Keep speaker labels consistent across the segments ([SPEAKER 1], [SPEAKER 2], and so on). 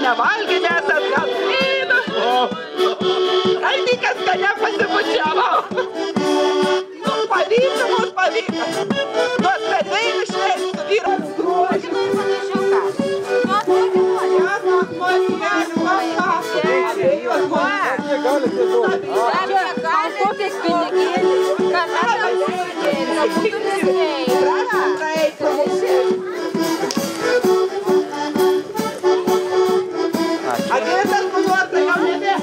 [SPEAKER 1] nevalgė, nes atgal vyno. Kaldykas, kad nepasibučiavau. Nu, pavyko, mums pavyko. Nuo svedėjų išleistų vyras grožį.
[SPEAKER 2] Kokiais pinigėliais, ką
[SPEAKER 1] Agėtas paduota, jau nebė.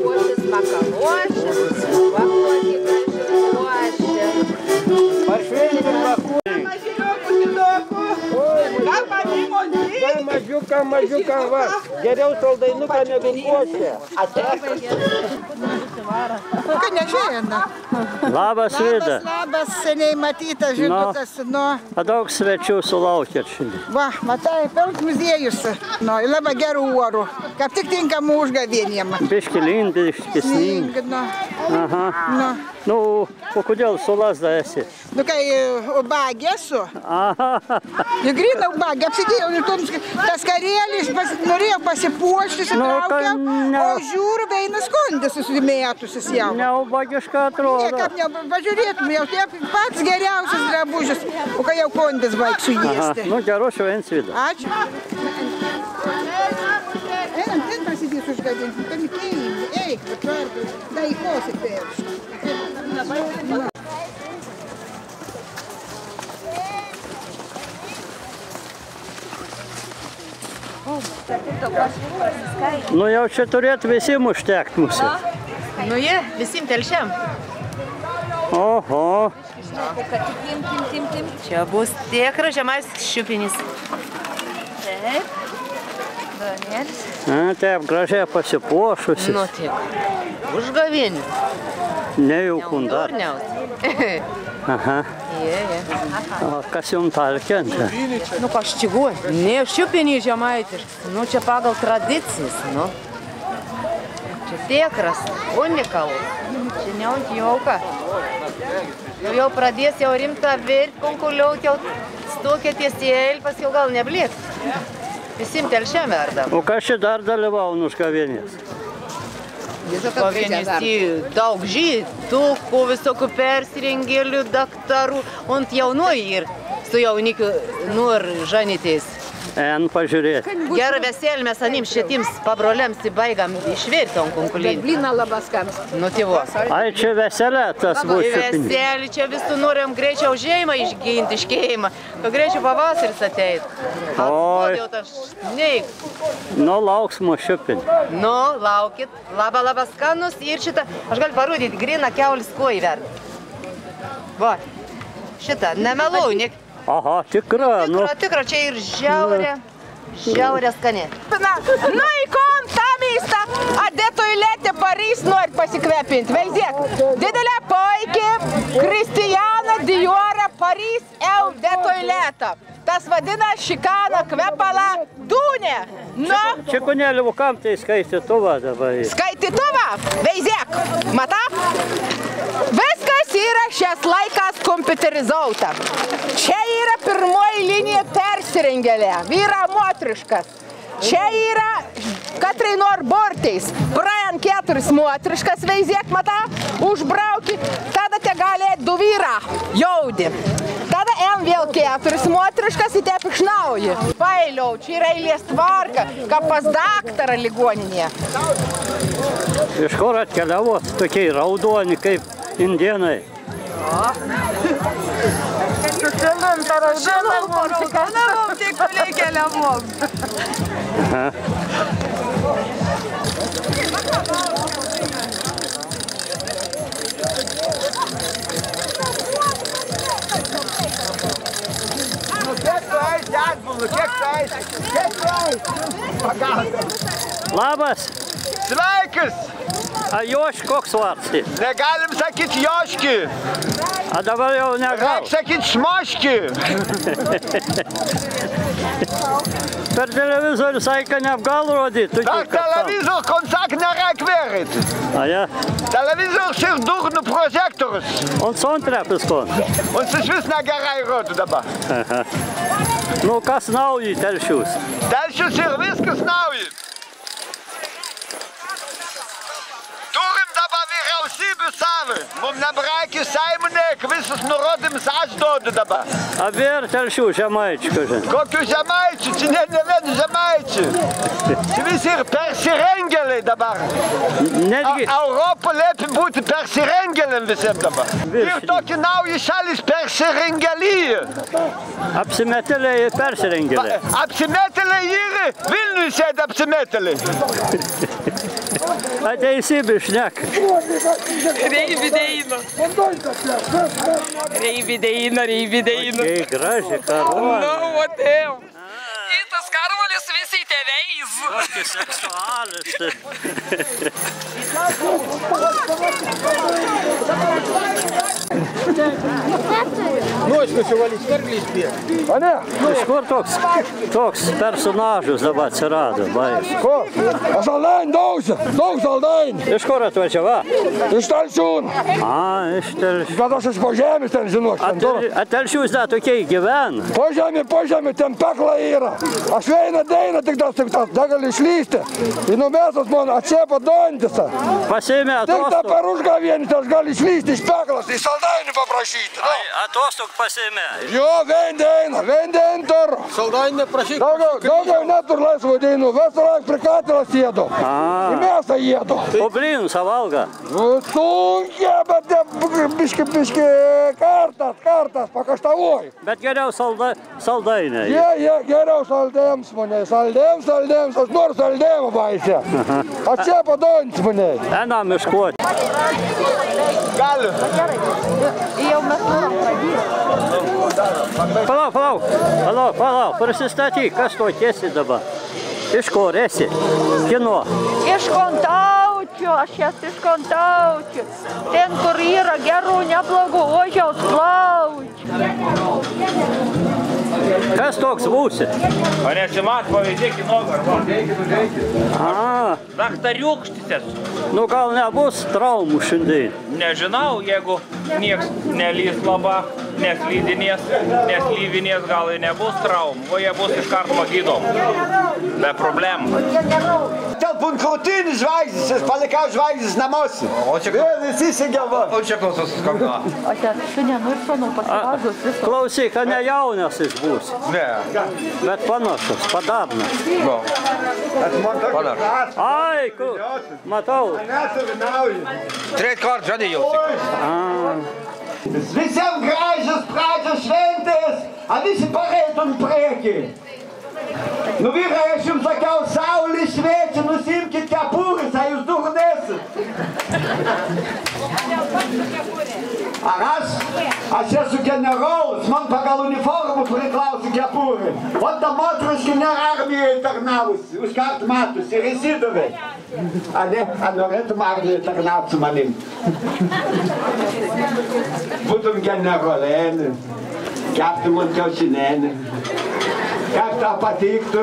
[SPEAKER 2] Uošis makaluošis, vakuokį gražiuošis.
[SPEAKER 1] Mažyliokų, didokų. Ką panimo dėlį?
[SPEAKER 3] Mažiuką, va. Geriau saldainuką negu košę.
[SPEAKER 4] Ką nežinau.
[SPEAKER 3] Labas, Vida.
[SPEAKER 4] Labas, seniai matytas žindukas.
[SPEAKER 3] Daug svečių sulaukėt šiandien.
[SPEAKER 4] Va, matai, pilk muziejus. Labai gerų orų. Kaip tik tinkamų užgavieniem.
[SPEAKER 3] Biški lindi, sninga. Aha. Nu, o kodėl su lazda esi?
[SPEAKER 4] Nu, kai ubagė esu.
[SPEAKER 3] Aha.
[SPEAKER 4] Juk grįna ubagė, apsidėjau, tas karėlis norėjo pasipuošti, sitraukia, o žiūriu, veina skundė susimėtusis jau.
[SPEAKER 3] Neubagiška atrodo.
[SPEAKER 4] Niekam nepažiūrėtum, jau tie pats geriausias drabužis, o kai jau kondis baigsiu jėsti.
[SPEAKER 3] Nu, geros šventės, Vida.
[SPEAKER 4] Ačiū. Einam, ten prasidės užgadinti, ten įkėjimai, eik, patvarkai, da į kosį peršti.
[SPEAKER 3] Nu, jau čia turėtų visim užtekt mūsų.
[SPEAKER 2] Nu, jie, visim telšiam.
[SPEAKER 3] Oho.
[SPEAKER 2] Tim. Čia bus tikras žemais šiupinys. Taip. Duonėlis.
[SPEAKER 3] Taip, gražiai pasipuošusi.
[SPEAKER 2] Nu, tik. Užgavienį.
[SPEAKER 3] Nejaukų dar. Aha.
[SPEAKER 2] Jie.
[SPEAKER 3] O kas jums talkėnta?
[SPEAKER 2] Nu, kažčigui. Ne šiupinį žemaitiškas. Nu, čia pagal tradicijas, nu. Čia tikras, unikalus. Čia ne ant jauka. Jau pradės jau rimtą virt, konkuliaut, jau stokia tiesėlį, pas jau gal nebliek. Visim telšiam verdam.
[SPEAKER 3] O kas čia dar dalyvauna užgavienės?
[SPEAKER 2] Užgavienės daug žydukų, visokių persirengėlių, daktarų, ant jaunuoji ir su jaunikiu ir žanytais.
[SPEAKER 3] En pažiūrėti.
[SPEAKER 2] Gerą veselį mes anim šitims pabroliams įbaigam išvirti ant konkulinį.
[SPEAKER 4] Blina labaskams.
[SPEAKER 2] Nu, tėvo.
[SPEAKER 3] Ai, čia veselė tas bus šiupinys.
[SPEAKER 2] Veselį, čia visų norim greičiau žemą išginti, iškėjimą, kad greičiau pavasaris ateit.
[SPEAKER 3] Oi.
[SPEAKER 2] Neik.
[SPEAKER 3] Nu, lauks mūsų šiupinį.
[SPEAKER 2] Nu, laukit. Labai skanus ir šitą, aš galiu parodyti, grina keulis kojį verti. Va, šitą, nemelau, nek.
[SPEAKER 3] Aha, tikra, nu.
[SPEAKER 2] Tikra, čia ir žiaurė skani.
[SPEAKER 1] Nu, ikon, tą mystą, ade toiletė Paris nori pasikvepinti. Veizėk, didelė paikė, Kristijana Diora Paris eu de toiletą. Tas vadina šikaną kvepalą dūnė. Nu.
[SPEAKER 3] Čikonėlių, kam tai skaitytuvą dabar?
[SPEAKER 1] Skaitytuvą? Veizėk, mata? Viskas yra šias laikas kompiuterizauta. Čia yra pirmoji linija persirengėlė, vyra motriškas. Čia yra katrai nor bortais. Praėjant 4 motriškas, veizėk, mata, užbrauki, tada te gali du vyra jaudi. Tada vėl 4 motriškas į te pikšnauji. Pailiau, čia yra eilės tvarka, kaip pas daktarą ligoninėje.
[SPEAKER 3] Iš kur atkeliavot tokiai raudoni kaip indienai?
[SPEAKER 1] Žinom, tą raudoną mums tik kuliai keliavom.
[SPEAKER 3] Labas!
[SPEAKER 5] Sveikas!
[SPEAKER 3] A Joški koks vardas?
[SPEAKER 5] Negalim sakyti Joški.
[SPEAKER 3] A dabar jau negal.
[SPEAKER 5] Reik sakyti Smoški.
[SPEAKER 3] Per televizorių saiką neapgal rodyti.
[SPEAKER 5] Dag televisor kon sak nereik verit.
[SPEAKER 3] Ah ja.
[SPEAKER 5] Televisor zit door de projectors.
[SPEAKER 3] Un sontrepis kon.
[SPEAKER 5] Und es ist negerei rot dabei.
[SPEAKER 3] Nu, kas nauji Telšius?
[SPEAKER 5] Telšius ir viskas nauji. Turim dabar vyriausybę savą. Mums nebreikia Seimonėk, visus nurodymus aš duodu dabar.
[SPEAKER 3] A vėl Telšių žemaičių, kažin.
[SPEAKER 5] Kokių žemaičių? Čia ne vien žemaičių. Čia visi ir persirengėliai dabar.
[SPEAKER 3] Netgi...
[SPEAKER 5] Europa liepia būti persirengėliam visiems dabar. Ir tokie nauji šalis persirengėlyje.
[SPEAKER 3] Apsimetėliai ir persirengėliai.
[SPEAKER 5] Apsimetėliai yra, Vilniuje sėdi apsimetėliai.
[SPEAKER 3] Ateisybė šneka.
[SPEAKER 6] Reivideina. Reivideina.
[SPEAKER 3] Kokia graži karva.
[SPEAKER 6] Nu, atėjau. Ir tas karvalis visi tėveis.
[SPEAKER 3] Kokia seksualis.
[SPEAKER 5] Noriu suvalyti karklį spėti. O ne?
[SPEAKER 3] Iš kur toks personažas dabar atsirado, bais?
[SPEAKER 5] Ko? O saldainių daug saldainių.
[SPEAKER 3] Iš kur atvažiava?
[SPEAKER 5] Iš Telšiūnų.
[SPEAKER 3] Iš Telšių.
[SPEAKER 5] Bet aš po žemės ten žinau.
[SPEAKER 3] A Telšius dar tokiai gyvena?
[SPEAKER 5] Po žemė, ten pekla yra. Aš vieną dainą tik tas, negali išlysti. Ir numesas man atšėpa dantisą.
[SPEAKER 3] Pasiėmė
[SPEAKER 5] Tik tą
[SPEAKER 3] atostogų.
[SPEAKER 5] per užgavėnį aš gali išlysti iš peklas, į saldainių paprašyti.
[SPEAKER 3] Atostogų pasiėmė.
[SPEAKER 5] Jo, vien dainą turiu.
[SPEAKER 7] Saldainį prašyk.
[SPEAKER 5] Daugiau netur laisvo dainų. Visą laiką prie katilas jėdu. Į mėsą jėdu.
[SPEAKER 3] O blynus valga?
[SPEAKER 5] Sunkiai, bet biški kartas pakaštavoju.
[SPEAKER 3] Bet geriau saldainiai.
[SPEAKER 5] Jie geriau saldėms mane. Saldėms. Aš noriu saldėmą baisę. Aš čia padonys mane.
[SPEAKER 3] Einam iškuoti.
[SPEAKER 5] Galiu.
[SPEAKER 2] Jau mes norim pradėti.
[SPEAKER 3] Palauk, prisistatyk, kas to tiesi dabar? Iš kur esi? Kino.
[SPEAKER 2] Iš Kontaučių, aš esu iš Kontaučių. Ten, kur yra gerų, neblogų ožiaus plaučių.
[SPEAKER 3] Kas toks būsi?
[SPEAKER 8] O nesimat, pavyzdėk į nogą, arba? Daktariukštis esu.
[SPEAKER 3] Nu gal nebus traumų šiandien?
[SPEAKER 8] Nežinau, jeigu nieks nelys labą, neslyvinės, gal ir nebus traumų, o jie bus iškart pagydom. Be problemų.
[SPEAKER 5] Telpun krūtinį žvaigždės, aš palikau žvaigždės namuose.
[SPEAKER 7] O čia klausos skamba.
[SPEAKER 2] O čia šiandien ir sonu pasivažus visą.
[SPEAKER 3] Klausyk, ne jaunas jis būsi.
[SPEAKER 7] Ne.
[SPEAKER 3] Bet panašus, padabnas.
[SPEAKER 7] Panašus.
[SPEAKER 3] Ai, matau.
[SPEAKER 7] Treit kart žadė jau.
[SPEAKER 5] Visiems gražios pradžios šventės, a visi pareitum priekį. Nu vyrai, aš jums sakiau, saulė šviečia, nusimkit kepurės, a jūs durnesit. Ar aš esu generolas, man pagal uniformą priklauso kepurė. O ta moteriškė nėra armijoje tarnavusi, už kart matosi ir įsidavė. A norėtum armijoje tarnauti su manim. Būtum generolėnė, keptum ant kiaušinėnė. Kaip tau patiktų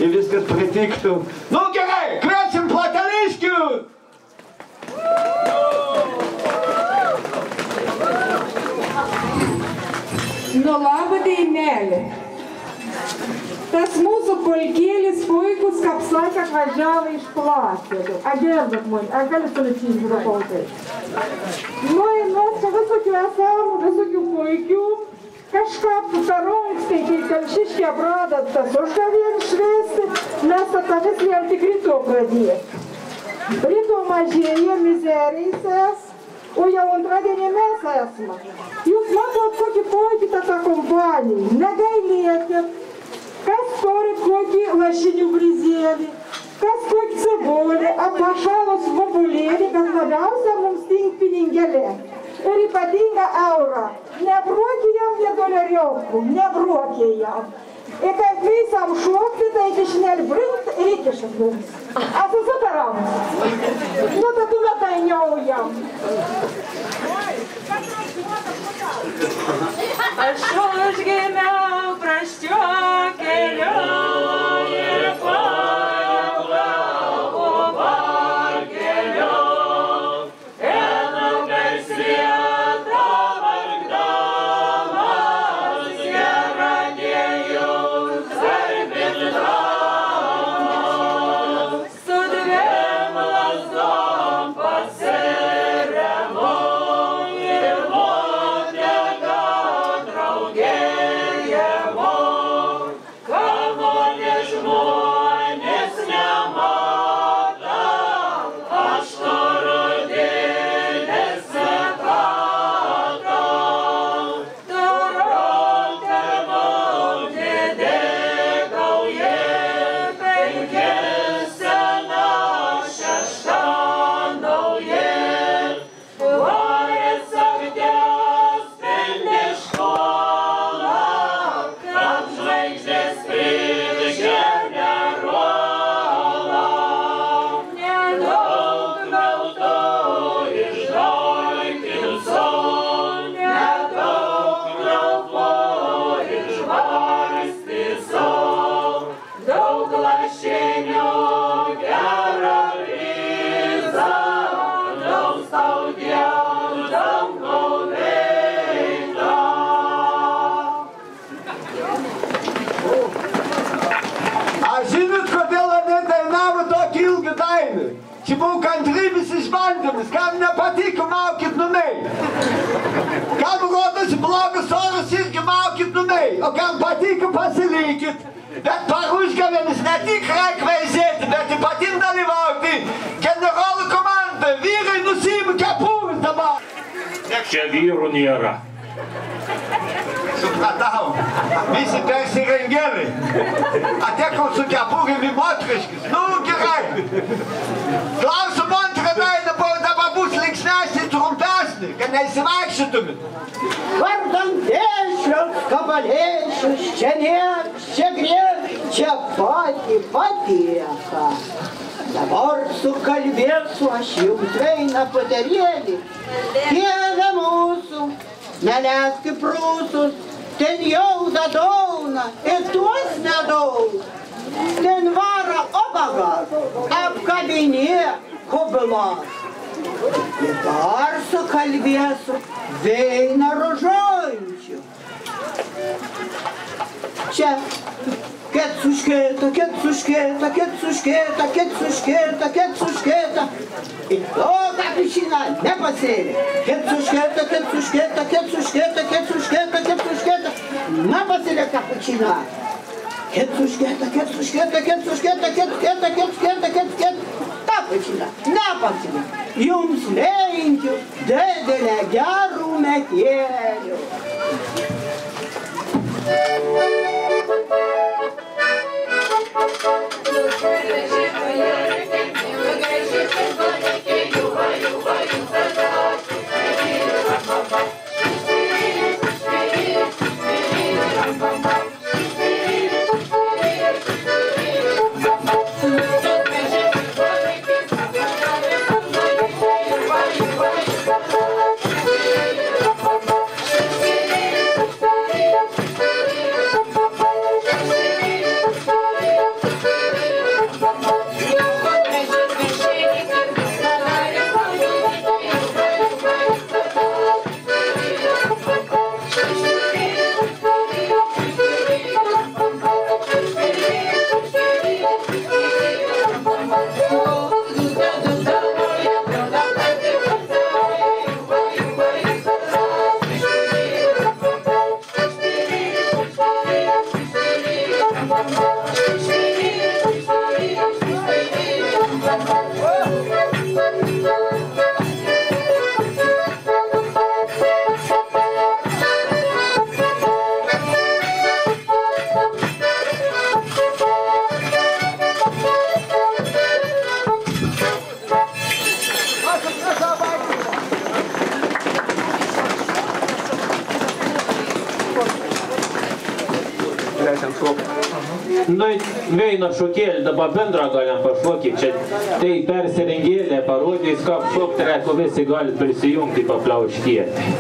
[SPEAKER 5] ir viskas pritiktų. Nu gerai, kviečiam Plateliškių!
[SPEAKER 9] Nu labą dainelį. Tas mūsų polkėlis puikus, kaip sakė, atvažiavo iš Platelių. Agėrbėt man, ar gali paličinti do pautai? Nu, mes čia visokių esam, visokių puikių. Kažką paronkstai, kai Telšiškė pradat tas užgavėn švesti, mes tada jam tik ryto pradėti. Ryto mažėja, mizeriais es, o jau antradienį mes esame. Jūs matot kokį pokytą tą kompaniją, negailėkit. Kas turi kokį lašinių brizėlį, kas kokį cebulį, apašalos svobulėlį, bet labiausia mums tink piningėlė. Ir ypatinga eurą. Nebruokė jam $2, nebruokė jam. Ir kaip visam šokti, tai kišnelį brinkt ir įkišat mums. Susitaram. Nu, tai tu metainiau jam.
[SPEAKER 6] Aš užgimiau praščiokeliu.
[SPEAKER 5] čia buvo kantrybės išbandymas, kam nepatiko maukyt numei. Kam rodosi blogas oras irgi maukyt numei, o kam patiko pasilikit. Bet parušgavėmis ne tik reikveizėti, bet ypatim dalyvauti generolų komandai. Vyrai nusiima kepūris dabar.
[SPEAKER 8] Čia vyrų nėra.
[SPEAKER 5] Supratau, visi persirengėliai. Atekau su kepūrimi motriškis. Nu, gerai. Klausim antrą dainą, dabar bus linksnesnį, trumpesnį, kad neįsivaikščytumėt.
[SPEAKER 10] Vardan dėšios, kabalėšius, čia nieks, čia grėk, čia pati patieka. Dabar sukalbėsiu aš jums veina patarėlį. Dieve mūsų, neleiski prūsus, ten jau dadauna ir tuos nedaug. Ten vara obaga, apkabinė kubilas. Ir dar sukalbėsiu veina rožančių. Čia ketsuškėta, ketsuškėta, ketsuškėta, ketsuškėta, ketsuškėta. Ir to kapučiną nepasėlė. Ketsuškėta, ketsuškėta, ketsuškėta, ketsuškėta, ketsuškėta. Nepasėlė kapučiną. Ketsuškėta, ketsuškėta, ketsuškėta, ketsuškėta, ketsuškėta, ketsuškėta. Kapučiną nepasėlė. Jums linkiu didelę gerų metėlių.
[SPEAKER 8] Veina šokėlį, dabar bendrą galim pašokyti. Čia tai persirengėlė parodys, kaip šokti reikia, visi galit prisijungti, papliauškėti.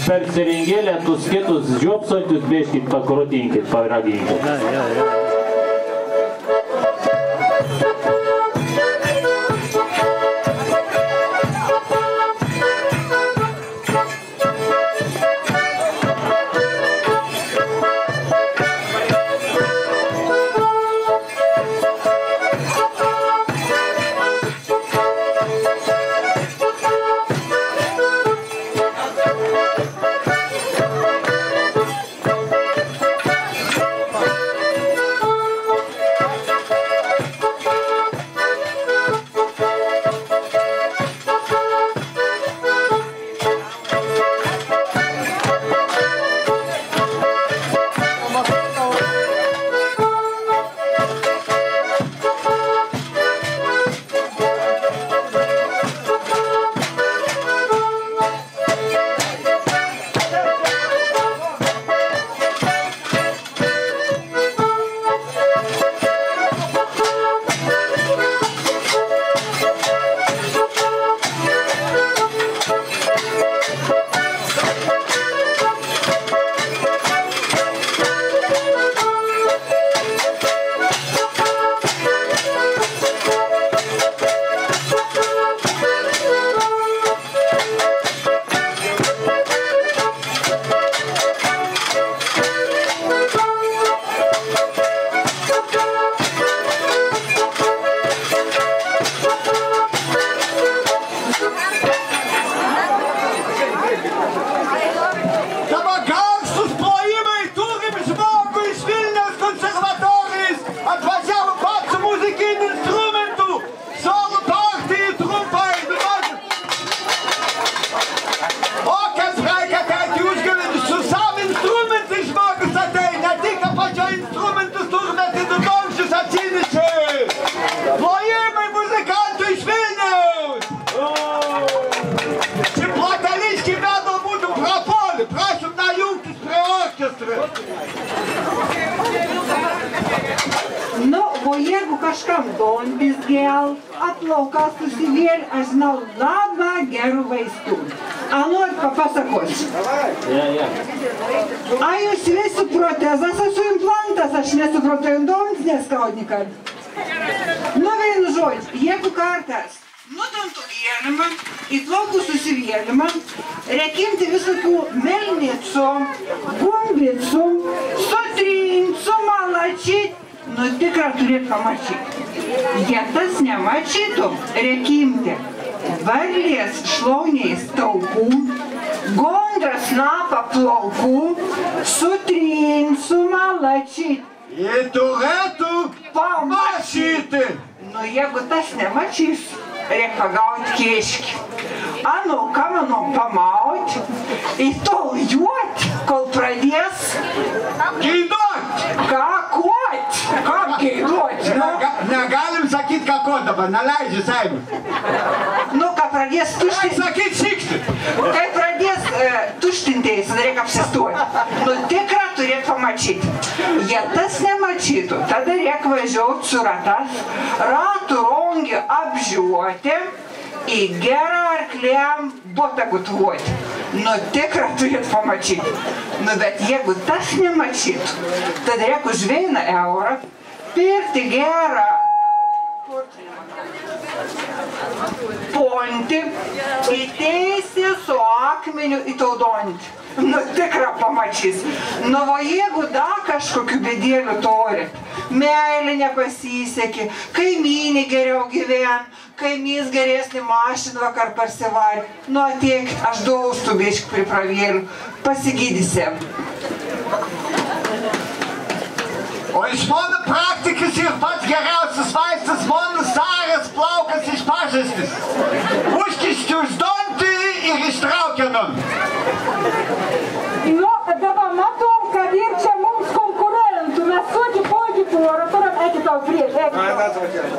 [SPEAKER 8] Persirengėlę, tus kitus žiopsančius bėškit, pakrotinkit, paraginkit.
[SPEAKER 9] jeigu kažkam dombis gel, atlaukas susivėl, aš žinau labai gerų vaistų. Norit papasakos? A jūs visi protezas, esu implantas, aš nesupratau, dombis neskaudnikar. Nu, vienu žodžiu, jeigu kartas nudantų gėlimą, į plaukų susivėlimą, reikia imti visokių melnicų, gumbicų, sutrincų, malačyt, nu tikrą turėt pamačyti. Jei tas nemačytų, reikia imti varlės šlauniais taukų, gondras snapą plaukų, sutrincų, malačyt.
[SPEAKER 5] Jie turėtų pamačyti.
[SPEAKER 9] Nu, jeigu tas nemačys, reikia pagauti kieškį. Anu, ką manom pamaut, į tol juot, kol pradės
[SPEAKER 5] Geiduot!
[SPEAKER 9] kakuot. Kam geiduot?
[SPEAKER 5] Negalim sakyt kako dabar, neleidži Seimui.
[SPEAKER 9] Nu, ką pradės tuštinti.
[SPEAKER 5] Sakyt šikti.
[SPEAKER 9] Kai pradės tuštintėjus, reikia apsistuoti. Nu, tikrą turėt pamačyti. Jei tas nemačytų, tada reikia važiuoti su ratas, ratų rongį apžiūoti, į gerą arklėm botą gutuoti. Nu, tikrą turėt pamačyti. Nu, bet jeigu tas nemačytų, tada reikia už 1 eurą pirkti gerą pontį, įteisė su akmeniu įtaudonti. Nu, tikrą pamačys. Nu, o jeigu dar kažkokių bėdėlių turi, meilė nepasisekė, kaimynė geriau gyven, kaimys geresnį mašiną vakar parsivarė, nu, ateikit, aš daustų biškį pripravėlių, pasigydysim.
[SPEAKER 5] O iš mano praktikos ir pats geriausias vaistas mano staras plaukas iš pažastis. Užkišti už dantį ir ištraukiant.
[SPEAKER 9] Nu, dabar matom, kad ir čia mums konkurentų. Mes sugi podį porą, turim eiti tau priekį.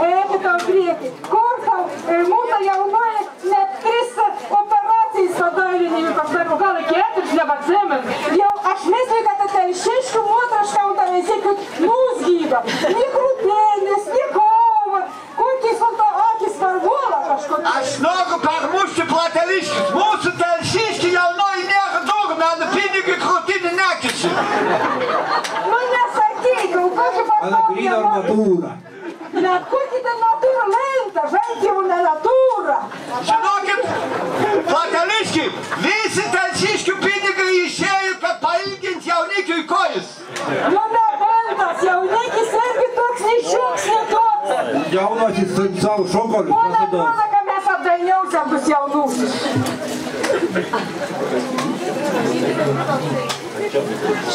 [SPEAKER 9] Eiti tau priekį. Kur tau, mūsų jaunoji net 3 operacijas padailininkas, gal 4, nebeatsimenu. Jau aš misliu, kad telšiškių motrašką autorėsi, kad mūs gyda. Ni krūpėlis, ni kova. Kokiais to akis parvola kažkokia.
[SPEAKER 5] Aš noriu permušti plateliškius. Mūsų telšiški jaunoji nėra durna, ant pinigai krūtinį nekiši.
[SPEAKER 9] Nu nesakyk, kokį pasaulyje natūra. Net kokį ten natūra lenta, žaidžiau ne natūra.
[SPEAKER 5] Žinokit, plateliški, visi telšiškių pinigai išėjo, kad pailgint jaunikiui kojas.
[SPEAKER 9] Nu nebantas, jaunikis irgi toks neiššūks, netoks.
[SPEAKER 11] Jaunasis savo šokolius prasidės.
[SPEAKER 9] Mano, kad mes apdainiausiam bus jaunusis.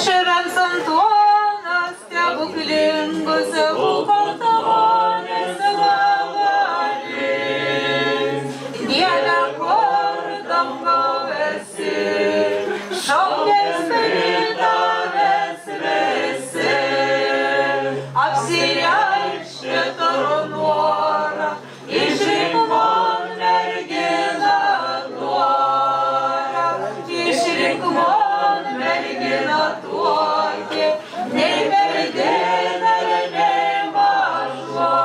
[SPEAKER 12] Švents Antuonas stebuklingus bukortonės vavarys. Dieve, kur dangau esi, šaukės pritavęs visi. Apsireiškė tavo norą, išrink man merginą norą, išrink man merginą tuokį, nei merginą, nei mažo,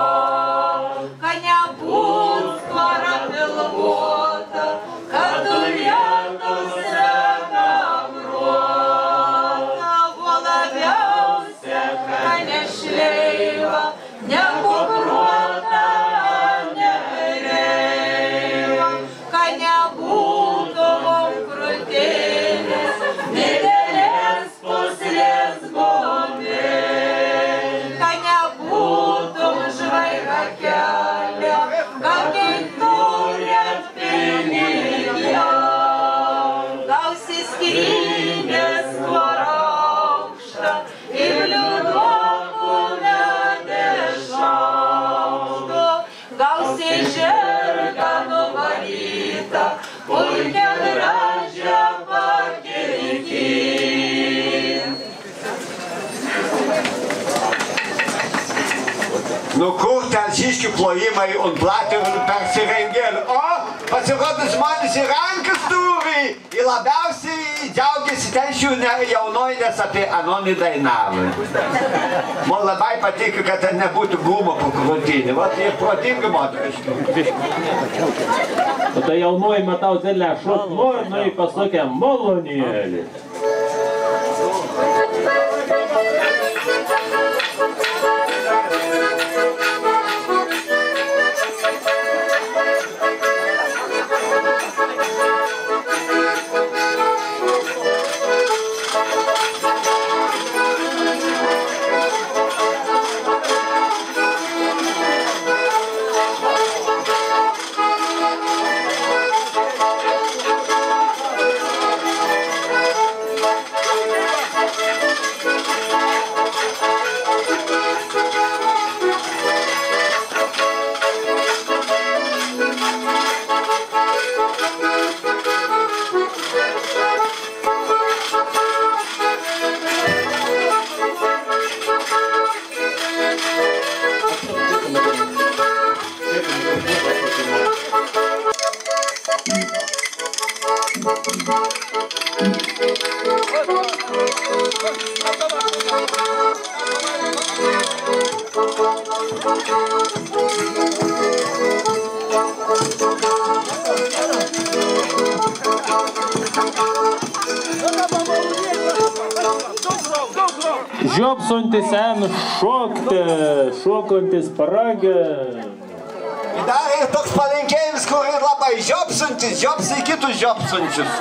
[SPEAKER 12] kad nebūt tvara pilvota, kad turėtų srega brota, buvo labiausia, kad nešleiva, nekukruota, nereiva, kad nebūtų mum krūtinės, didelės puslės gomės, kad nebūtų žvaiga kelio, kad kiturėt pinigio, gausi skrynias tvaraukštą, ir liūdokų nedešaukštą, gausi žirgą nuvarytą, pulkę gražią pakirkį.
[SPEAKER 5] Nu kur telšiškių plojimai ant platelių persirengėlių? O, pasirodys manis ir rankas turi. ir labiausiai džiaugiasi ten šių jaunoji, nes apie Anonį dainavo. Man labai patiko, kad ten nebūtų gumo po krūtinį. Vat ir protingi moteriški.
[SPEAKER 8] O tai jaunoji, matau, zelę šok nori, nu į pasakė malonėlį. Žiopsuntis sen šokantis paragė.
[SPEAKER 5] Dar ir toks palinkėjimas, kur ir labai žiopsuntis, žiopsi kitus žiopsunčius.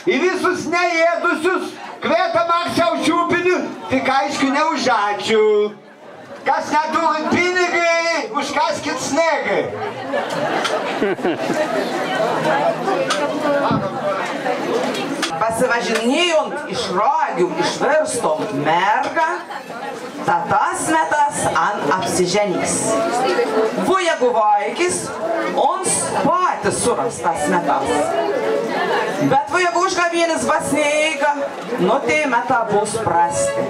[SPEAKER 5] Į visus neėdusius kvietam anksčiau šiupinių, tik aišku ne už ačiū. Kas neturit pinigai, užkaskit snegai.
[SPEAKER 13] Pasivažinėjant iš ragių išverstom mergą, tatas metas ant apsiženys. Jeigu vaikis, ons patys surastas metas. Bet jeigu užgavienis vasneiga, nu tai meta bus prasti.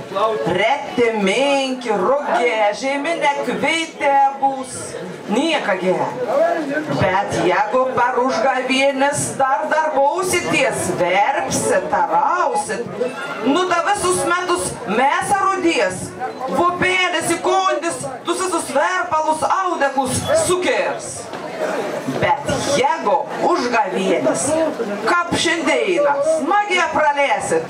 [SPEAKER 13] Reti, menki, rugė, žeminė kveitė bus. Nieka gera. Bet jeigu per užgavienis dar darbausities, verpsit, tarausit, nu da visus metus mėsą rudės, vopėlis, įkondis, tu visus verpalus, audeklus sukers. Bet jeigu užgavienis, kaip šiandieną, smagiai pralėsit,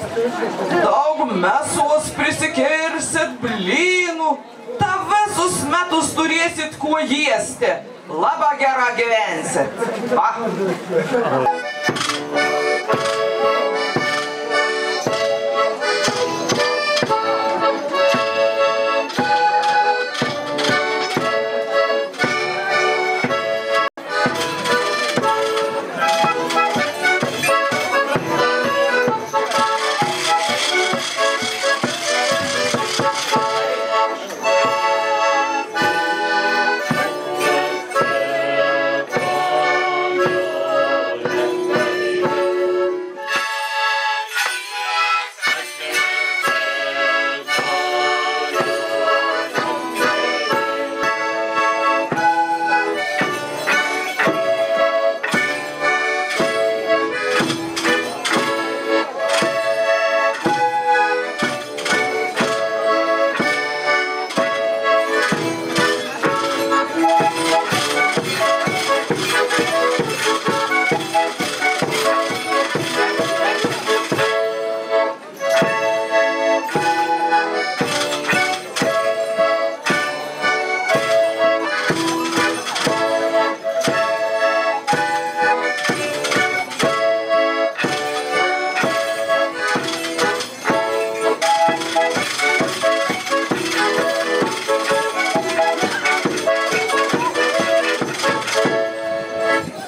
[SPEAKER 13] daug mėsos prisikirsit, blynų, ta visus metus turėsit kuo jėsti, labai gerą gyvensit. Va.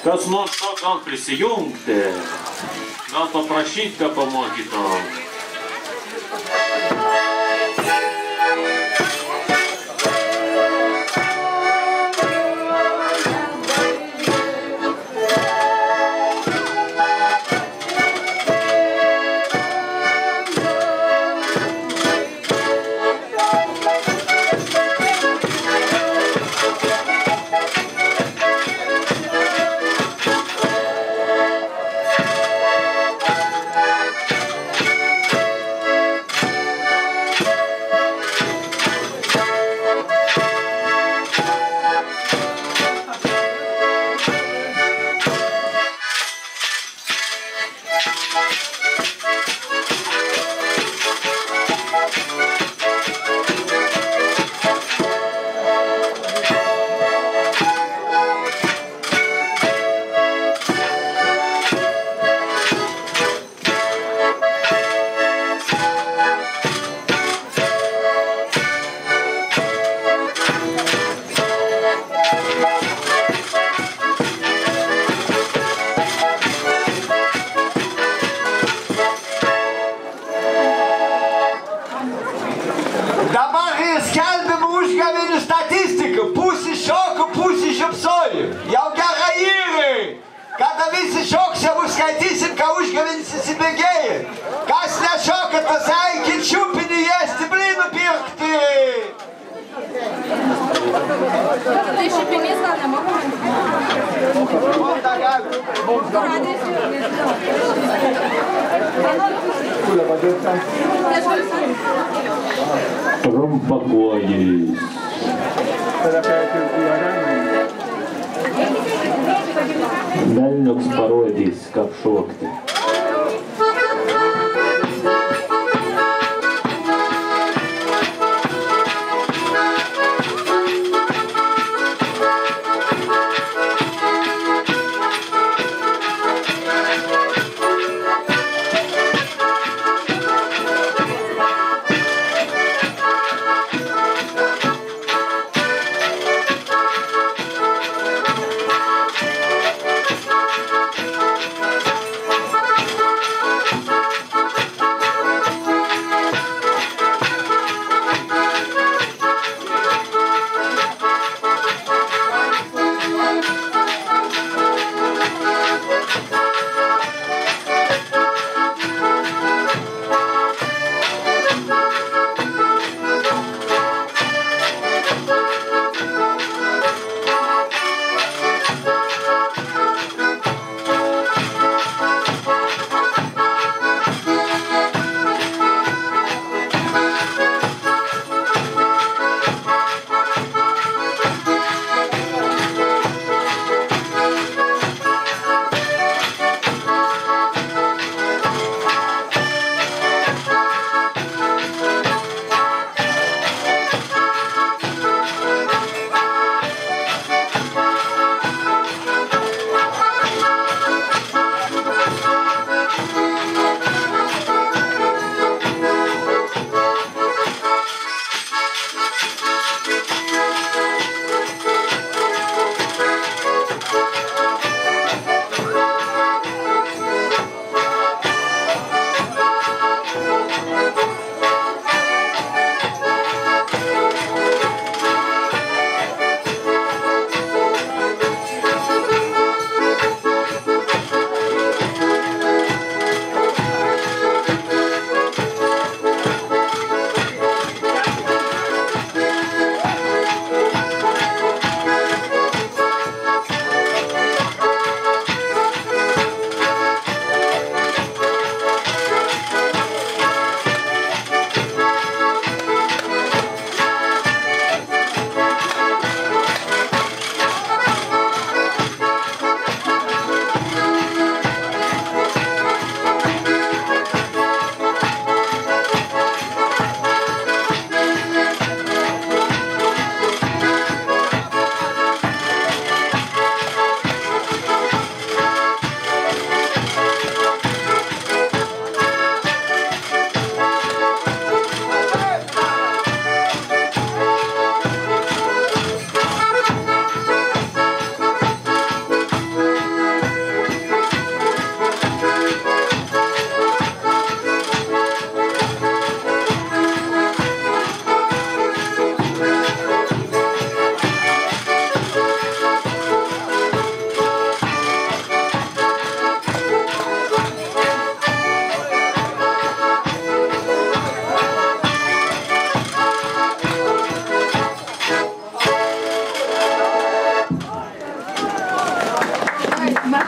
[SPEAKER 8] Kas nors šok gal prisijungti, gal paprašyti, ką pamokytų. Trumpakojis. Velniuks parodys, kaip šokti.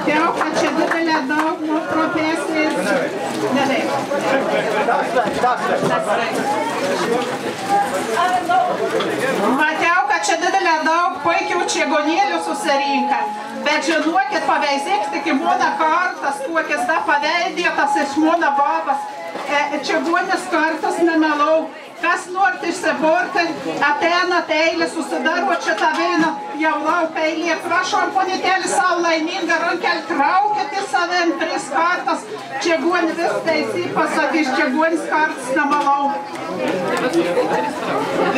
[SPEAKER 4] Matėjau, kad čia didelė daug profesijos. Matėjau, kad čia didelė daug puikių čigonėlių susirinka. Bet žinokit, paveizėk tik į mūna kartas, kokias da paveidėtas iš mūna babas. Čigonės kartas nemelau. Kas norit išsiburti, ateinat eilė, susidarot šitą veiną, jau laukia eilė. Prašom, ponitėlį savo laimingą rankelį, traukit į savim 3 kartas. Čigonį vis teisį pasakys, čigonis kartas nemalau.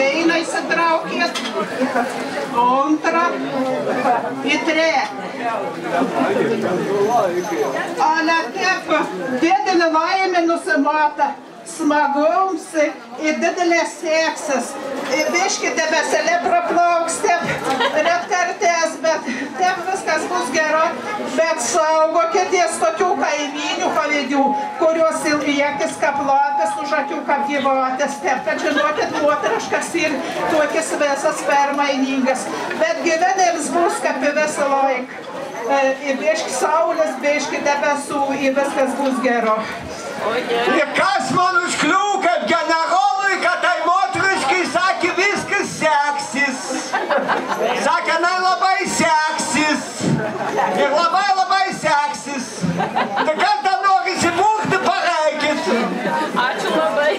[SPEAKER 4] Veiną įsitraukit. 2 į 3. Ale taip, didelį laimį nusimata. Smagums ir didelės seksas. Biški debeselė praplauks, taip retkartės, bet taip viskas bus gero. Bet saugokitės tokių kaimynių pavyzdžių, kurios į akis kaplapės, už akių kaip gyvatės. Taip, kad žinokit, moteriškas ir tokias visas permainingas. Bet gyvenėms bus kaip visą laiką. Biški saulės, biški debesų ir viskas bus gero.
[SPEAKER 5] Ir kas man užkliū, kad generolui, kad tai moteriškai sakė, viskas seksis. Sakė, na labai seksis. Ir labai seksis. Tai kas dar nori įsibūkti, pareikit.
[SPEAKER 12] Ačiū labai.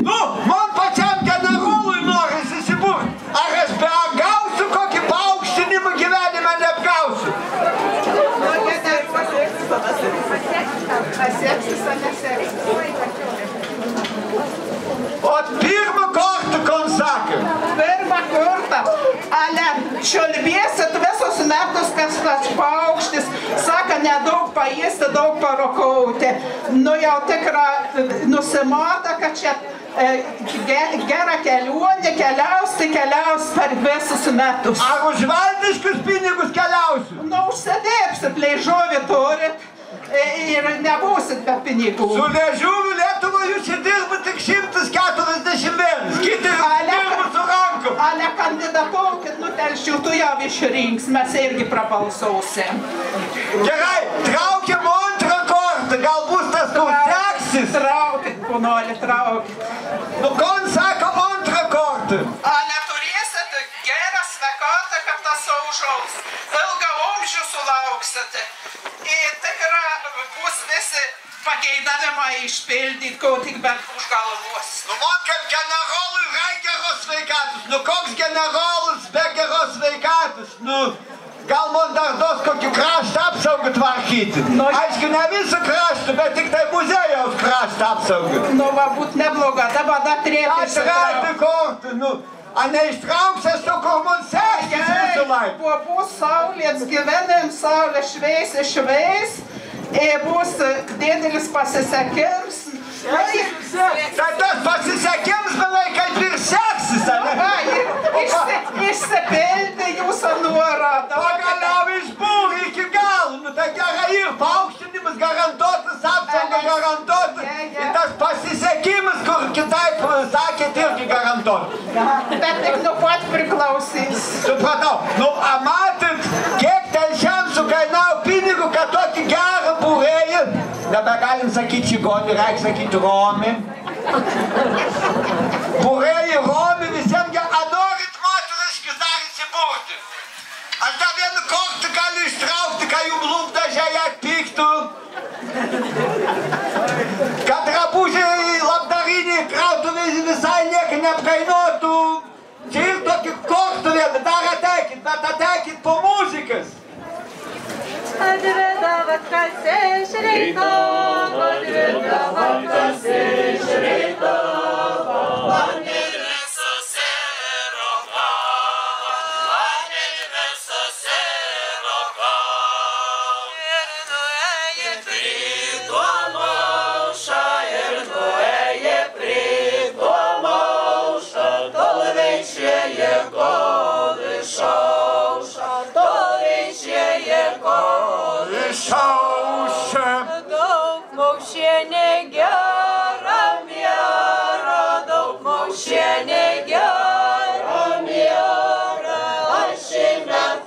[SPEAKER 5] Nu, man pačiam generolui noris įsibūkti. Ar aš beapgausiu kokį paaukštinimą gyvenime neapgausiu? От pirmą kartą, kon sakė.
[SPEAKER 4] Pirmą kartą. Ale čiulbėsit visus metus, kas tas paukštis. Saka, nedaug paėsti, daug parokauti. Nu jau tikra nusimata, kad čia gera kelionė, keliaus per visus metus.
[SPEAKER 5] Ar už valdiškus pinigus keliausiu?
[SPEAKER 4] Nu, užsidėpsit, leižovį turit. Ir nebūsit be pinigų.
[SPEAKER 5] Su liežuviu Lietuvoje jūs įdirbat tik 141. Kiti dirba su rankom.
[SPEAKER 4] Ale kandidatuokit, nutelščiau, tu jau išrinks, mes irgi prabalsausim.
[SPEAKER 5] Gerai, traukiam antrą kartą, gal bus tas seksis.
[SPEAKER 4] Traukit, ponoli, traukit.
[SPEAKER 5] Nu, kon sako antrą kartą.
[SPEAKER 4] Ale turėsit gerą sveikatą, kad tas užaugs. Ilgą amžių sulauksit. Ir tikra bus visi pageidavimai išpildyti, ko tik bent už galvos.
[SPEAKER 5] Nu, man kaip generolui reikia geros sveikatos. Nu, koks generolas be geros sveikatos? Nu, gal man dar dos kokį kraštą apsaugą tvarkyti. Aišku, ne visą kraštą, bet tik tai muziejaus kraštą apsaugą.
[SPEAKER 4] Nu, va, būt nebloga, dabar dar trėpės.
[SPEAKER 5] Treti kartą, nu. A neištrauksies to, kur man seksis visą laiką?
[SPEAKER 4] Po bus saulės gyvenėm, saulė šveis, ir bus didelis pasisekims.
[SPEAKER 5] Tai tas pasisekims, manai, kad ir seksis, ne?
[SPEAKER 4] Išsipildė jūsų norą.
[SPEAKER 5] Pagaliau išbūrė iki galo, nu tai gerai ir paaukštinimas garantuotas, apsauga garantuotas. Ir tas pasisekimas, kur kitaip sakėt, irgi garantuotas.
[SPEAKER 4] Bet tik nu pat priklausys.
[SPEAKER 5] Supratau. Nu, a matot, kiek ten šiam sukainau pinigų, kad tokį gerą būrėją, nebegalim sakyti čigonį, reikia sakyti romį. Būrėjai romį visiems gerą. A norit moteriškis dar įsibūrti? Aš dar vieną kartą galiu ištraukti, kai jums lūpdažiai atpyktų. Kad drabužiai labdariniai krautuvės visai nieko neapkainuotų. Čia ir tokį kartą vieną, dar ateikit, bet ateikit po muzikas.
[SPEAKER 12] Atvedavot kas iš ryto, atvedavot kas iš ryto, man ir visus įroka, man ir visus įroka. Ir nuėję prie to maušą, ir nuėję prie to maušą, tol veičėje kol išauša, tol veičėje kol
[SPEAKER 5] išauša.
[SPEAKER 12] Daug maušienė gera mėra, daug maušienė gera mėra, aš šiandien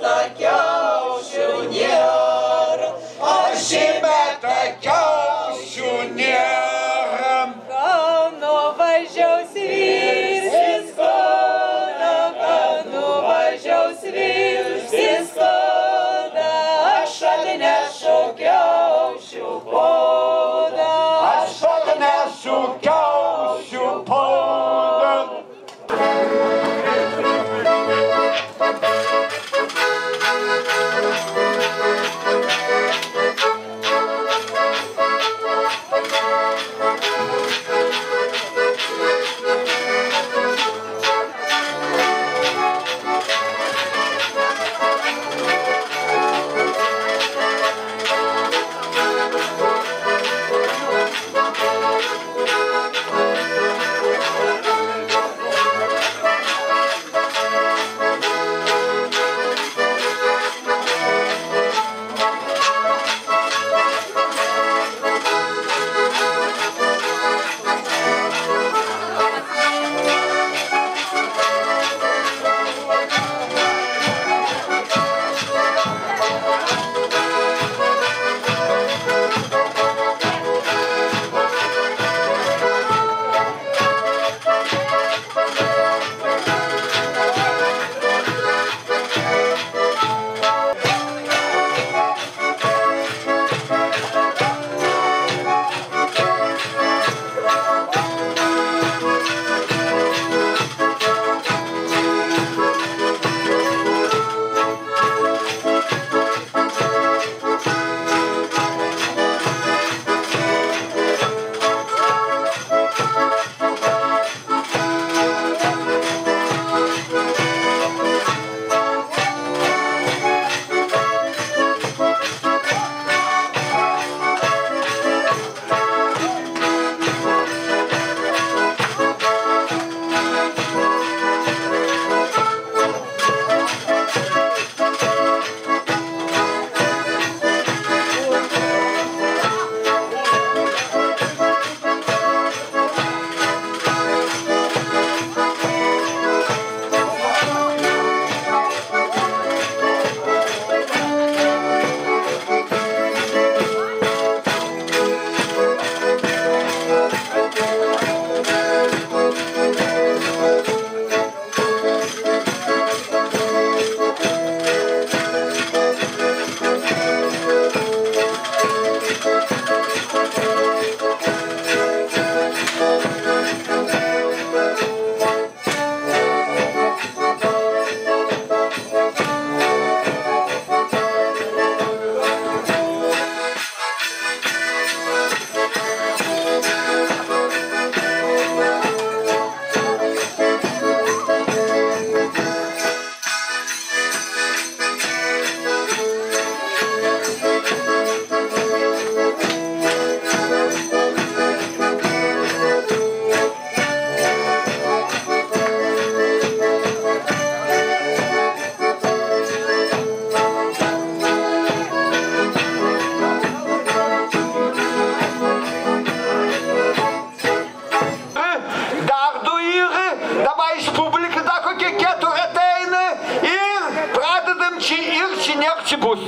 [SPEAKER 5] Či ir či niek či bus.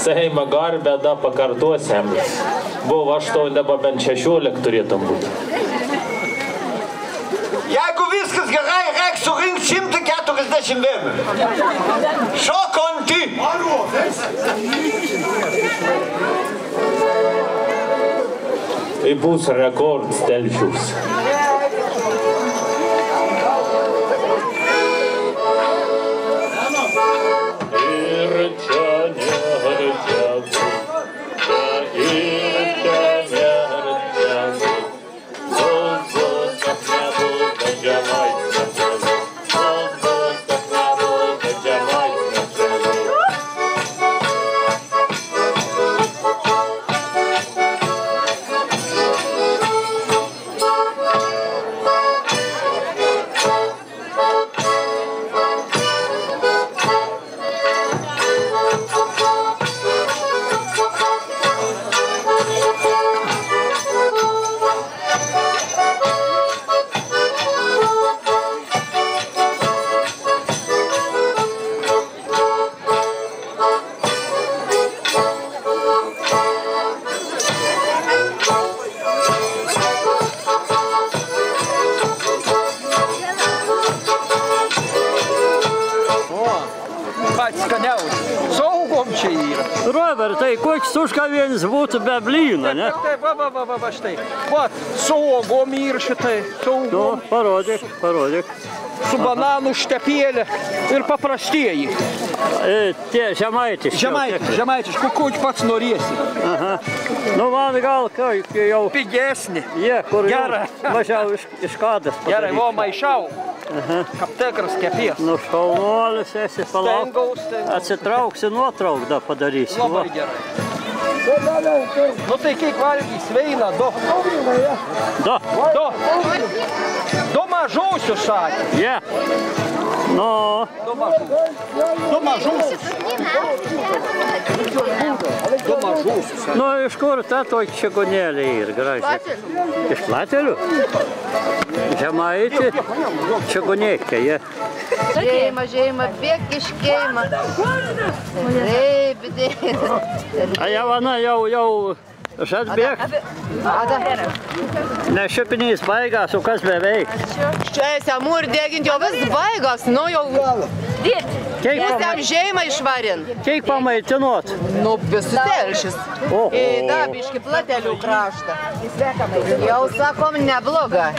[SPEAKER 8] Seimo garbę da pakartuosiam. Buvo 8, dabar bent 16 turėtum būti.
[SPEAKER 5] Jeigu viskas gerai, reiks surinkti 141. Šokonti!
[SPEAKER 8] Tai bus rekords telšius.
[SPEAKER 3] Robertai, koks užgavėnis būtų be blyno, ne?
[SPEAKER 7] Va, štai. Vat, su uogom ir šitai.
[SPEAKER 3] Nu, parodyk, parodyk.
[SPEAKER 7] Su bananų štepėlė ir paprastieji.
[SPEAKER 3] Tie žemaitiški.
[SPEAKER 7] Žemaitiški, kokį pats norėsi.
[SPEAKER 3] Aha. Nu, man gal jau...
[SPEAKER 7] Pigesnį.
[SPEAKER 3] Jie, kur mažiau iš kadas padaryti.
[SPEAKER 7] Gerai, va, maišau. Kaip tikras kepės.
[SPEAKER 3] Nu, šaunuolis esi, palauk. Atsitrauksi, nuotrauk da padarysi.
[SPEAKER 7] Labai gerai. Nu, tai kiek valgys veina, du. Du mažusius sakė.
[SPEAKER 3] Jie. Nu.
[SPEAKER 7] Du mažusius.
[SPEAKER 3] Nu, iš kur ta tokį čigonėlį ir gražiai? Iš Platelių? Žemaitį, čigonėkė, jie.
[SPEAKER 2] Žeima, bėk iš keima. Taip, dėlė.
[SPEAKER 3] A jau, Ana, jau žad bėgt. Ne šiupinys baigas, o kas beveik?
[SPEAKER 2] Čia amur degint jau vis baigas, nu jau... Jam žeimą išvarint.
[SPEAKER 3] Kiek pamaitinot?
[SPEAKER 2] Nu, visus telšis. Į dabiškį Platelių kraštą. Jau sakom, nebloga.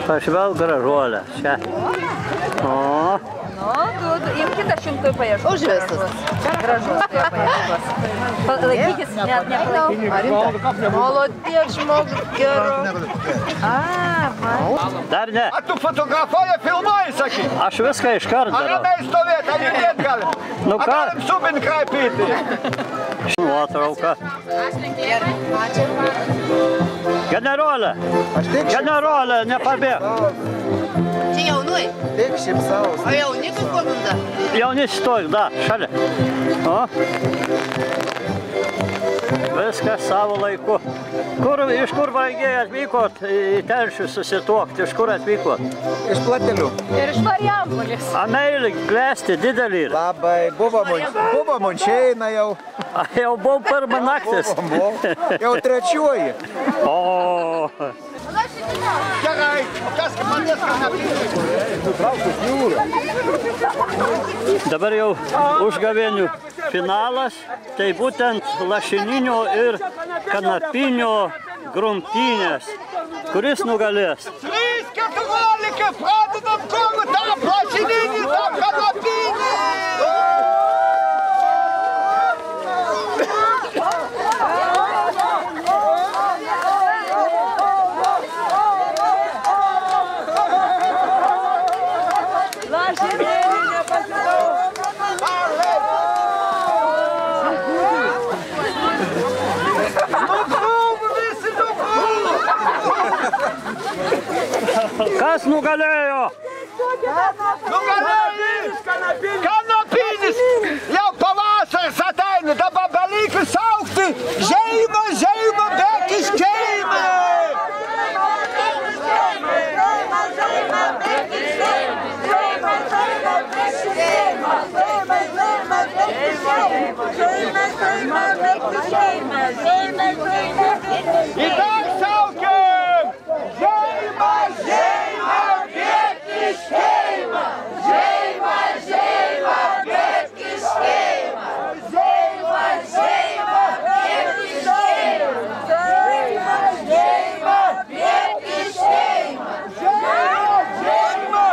[SPEAKER 3] Pažvelk gražuolę, čia. O,
[SPEAKER 12] Nu, tu imkite 100 paieškos.
[SPEAKER 2] Už visus.
[SPEAKER 12] Gražus tai paieškos. Laikykis, net nepalaikykis.
[SPEAKER 2] Molodės žmogus gero.
[SPEAKER 3] Dar ne.
[SPEAKER 5] A tu fotografuoji, filmuoji, sakai?
[SPEAKER 3] Aš viską iškart
[SPEAKER 5] A
[SPEAKER 3] darau.
[SPEAKER 5] ramiai stovėt, a judėt galim.
[SPEAKER 3] Nu
[SPEAKER 5] A
[SPEAKER 3] ką?
[SPEAKER 5] galim subin kraipyti.
[SPEAKER 3] Nuotrauka. Generolė. Generolė, nepabėg.
[SPEAKER 2] Čia jaunui?
[SPEAKER 10] Tik šipsaus.
[SPEAKER 2] O jaunikas kur bunda?
[SPEAKER 3] Jaunis stovi, da, šalia. O. Viskas savo laiku. Iš kur vargiai atvykot į Telšių susituokti? Iš kur atvykot?
[SPEAKER 10] Iš Platelių.
[SPEAKER 12] Ir iš Marijampolės.
[SPEAKER 3] A meilį klesti didelį.
[SPEAKER 10] Labai, buvo Mončeina jau.
[SPEAKER 3] Jau buvo pirmą naktis.
[SPEAKER 10] Jau trečiuoji.
[SPEAKER 3] O.
[SPEAKER 5] Gerai, kas manęs
[SPEAKER 3] Dabar jau užgavėnių finalas, tai būtent lašininio ir kanapinio grumtynės. Kuris nugalės?
[SPEAKER 5] 3-14, pradedam kovo, tam lašininį, tam kanapinį.
[SPEAKER 3] Kas nugalėjo?
[SPEAKER 5] Nugalėjo kanapinis. Jau pavasaris ateina, dabar beliko saukti žeimą, žeimą, bekis žeimą. I dar saukiam! Žeimą, žeimą, bekis žeimą. Žeimą, žeimą, bekis žeimą. Žeimą, žeimą, bekis žeimą. Žeimą, žeimą, bekis žeimą. Žeimą, žeimą,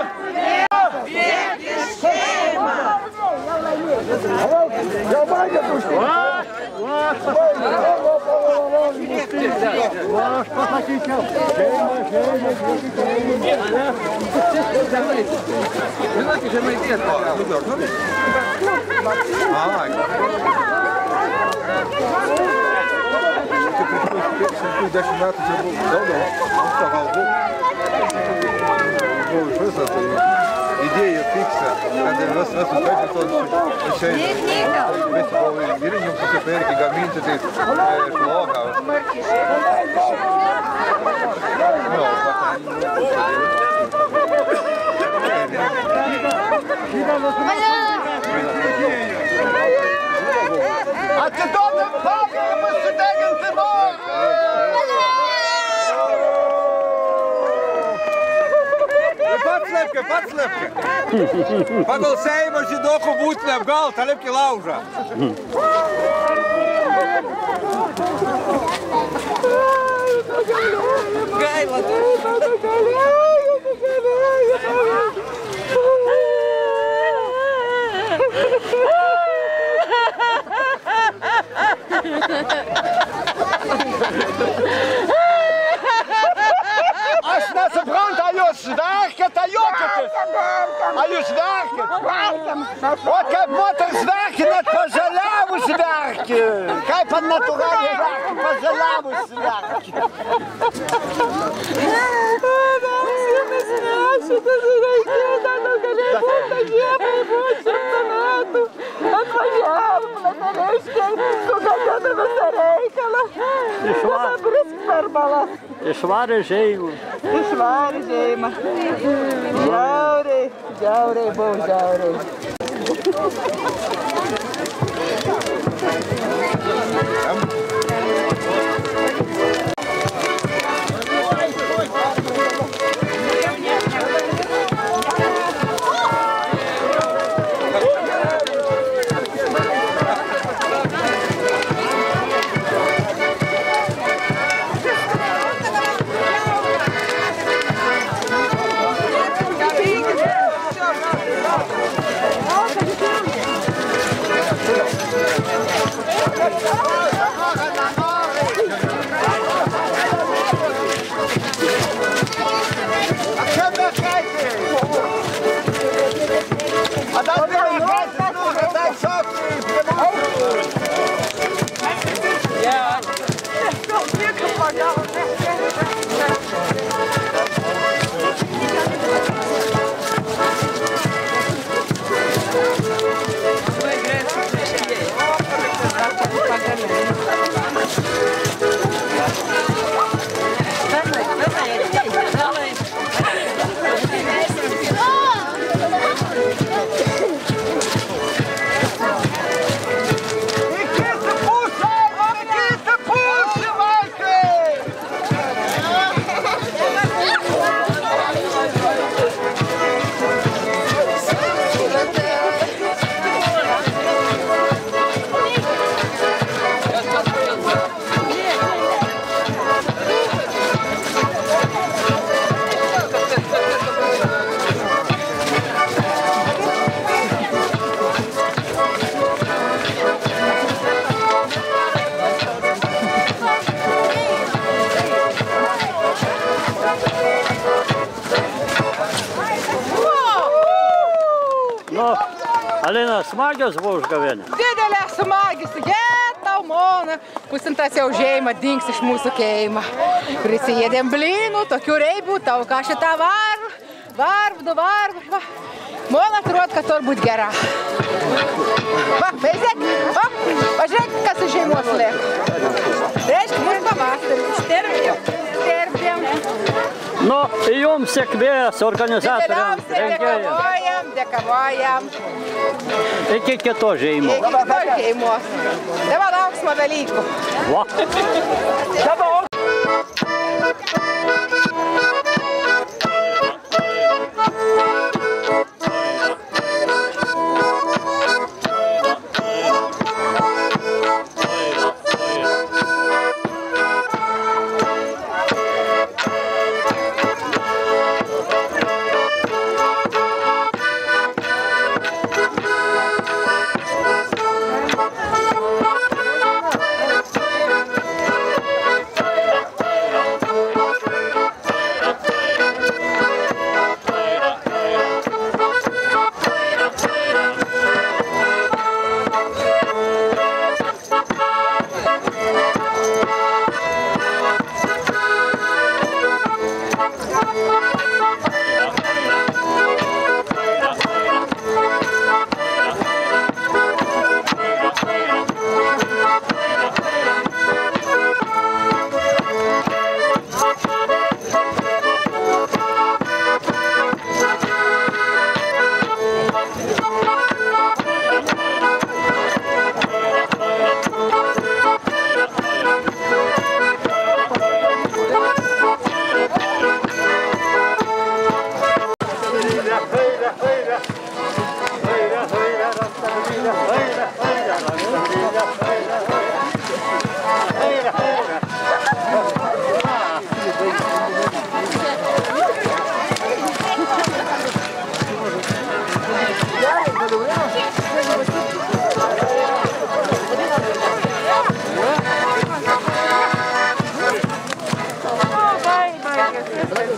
[SPEAKER 5] bekis žeimą. Jau baigė tušti.
[SPEAKER 3] Aš pasakyčiau.
[SPEAKER 11] Žinok, žemaitės nugiortum? Ai. Prieš 10 metų čia buvo daugiau. Galbūt. Buvo iš viso tai idėja fiksa, kad vis supėti čia visi buvo įrinių susipirkti, gaminti tai šlogą.
[SPEAKER 5] Atiduodam pagalbą pasideginti norą!
[SPEAKER 11] Pats lepkė. Pagal Seimo žydokų būtinę apgal, tą lepkį laužą.
[SPEAKER 12] Gaila.
[SPEAKER 5] Aš nesuprantu, ar jūs verkit, ar juokitės? Ar jūs verkit? O kaip moteris verkit, net pažaliavus verkit. Kaip ant natūraliai verkit, pažaliavus verkit.
[SPEAKER 12] Šitas reikėda, galėjai būti gyvai, buvo 100 metų. Atvažiavom, natališkiai, sugadėtų visą reikalą. Dabar brisk per balas.
[SPEAKER 3] Išvarė žeimą.
[SPEAKER 12] Išvarė žeimą. Žiauriai, žiauriai buvo žiauriai.
[SPEAKER 3] Nu, Alina, smagios buvo užgavėnė?
[SPEAKER 1] Didelė smagis, tau mona. Pusintas jau žeima dings iš mūsų keima. Prisijėdėm blynų, tokių reibių, tau ką šitą varv. Mona atrodo, kad tur būt gera. Va, veizėk, pažiūrėk, kas iš žeimos lieka. Reiškia, mūsų pavasaris. Sterbdėm.
[SPEAKER 3] Nu, jums sėkmės organizatoriams, rengėjams.
[SPEAKER 1] Dėkavojam.
[SPEAKER 3] Iki kitos žeimos.
[SPEAKER 1] Iki kitos žeimos. Dabar lauksime Velykų.
[SPEAKER 3] Va.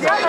[SPEAKER 1] Bye.